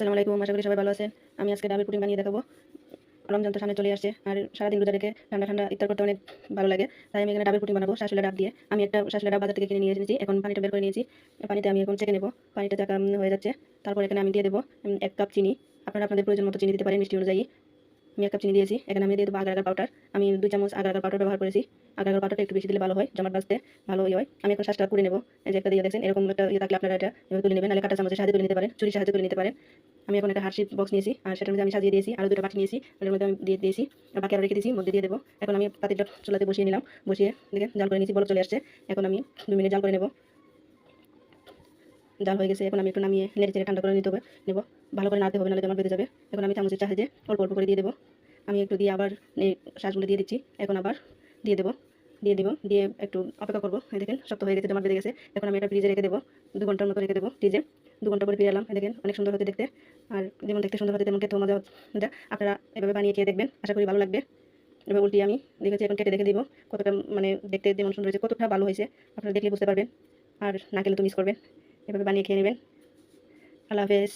আসসালামু আলাইকুম, আশা করি সবাই ভালো আছেন। আমি আজকে ডাবের পুডিং বানিয়ে দেখাবো। রমজান তো সামনে চলে আসছে, আর সারাদিন রোজা রেখে ঠান্ডা ঠান্ডা ইফতার করতে অনেক ভালো লাগে। তাই আমি এখানে ডাবের পুডিং বানাবো শাঁসওয়ালা ডাব দিয়ে। আমি একটা শাঁসওয়ালা ডাব বাজার থেকে কিনে নিয়ে এসেছি। এখন পানিটা বের করে নিয়েছি। পানিতে আমি এখন ছেঁকে নেব। পানিটা চাকা হয়ে যাচ্ছে। তারপর এখানে আমি দিয়ে দেবো 1 কাপ চিনি। আপনারা আপনাদের প্রয়োজন মতো চিনি দিতে পারেন মিষ্টি অনুযায়ী। আমি 1 কাপ চিনি দিয়েছি। এখানে আমি দিয়ে দেবো আগার আগার পাউডার। আমি 2 চামচ আগার আগার পাউডার ব্যবহার করেছি। আগার আগার পাউডারটা একটু বেশি দিলে ভালো হয়, জমাট বাঁধতে ভালো হয়। আমি এখন শাঁসটা কুড়ে নেব। এই যে একটা দিয়ে দেখছেন, এরকম একটা থাকলে আপনারা এটা এভাবে তুলে নেবেন, নাহলে কাঁটা চামচের সাহায্যে তুলে নিতে পারেন, ছুরির সাহায্যে তুলে নিতে পারেন। আমি এখন একটা হার্শিপ বক্স নিয়েছি, আর সেটার মধ্যে আমি সাজিয়ে দিয়েছি। আরও 2টা বাটি নিয়েছি, ওটার মধ্যে আমি দিয়ে দিয়েছি। আর বাকি আরও রেখে দিয়েছি, মধ্যে দিয়ে দেবো। এখন আমি পাতিলটা চুলাতে বসিয়ে নিলাম। বসিয়ে দেখেন জাল করে নিয়েছি, বলক চলে আসছে। এখন আমি 2 মিনিট জাল করে নেব। জাল হয়ে গেছে। এখন আমি একটু নামিয়ে নেড়ে চেড়ে ঠান্ডা করে নিতে হবে নেব। ভালো করে নাড়তে হবে, নাহলে জমাট বেঁধে যাবে। এখন আমি চামচের সাহায্যে অল্প অল্প করে দিয়ে দেবো। আমি একটু দিয়ে আবার এই শাঁসগুলো দিয়ে দিচ্ছি। এখন আবার দিয়ে দেবো, দিয়ে একটু অপেক্ষা করবো। এই দেখেন শক্ত হয়ে গেছে, জমাট বেঁধে গেছে। এখন আমি এটা ফ্রিজে রেখে দেবো, 2 ঘন্টার মতো রেখে দেবো ফ্রিজে। 2 ঘন্টা পরে ফিরে এলাম। এই দেখেন অনেক সুন্দর হতে দেখতে, আর যেমন দেখতে সুন্দর হতে তেমন খেতেও মজা হচ্ছে। আপনারা এভাবে বানিয়ে খেয়ে দেখবেন, আশা করি ভালো লাগবে। এবার উল্টিয়ে আমি দেখেছি, এখন কেটে দেখে দিব কতটা মানে দেখতে যেমন সুন্দর হয়েছে, কতটা ভালো হয়েছে আপনারা দেখলে বুঝতে পারবেন। আর না খেলে তো মিস করবেন। এভাবে বানিয়ে খেয়ে নেবেন। আল্লাহ হাফেজ।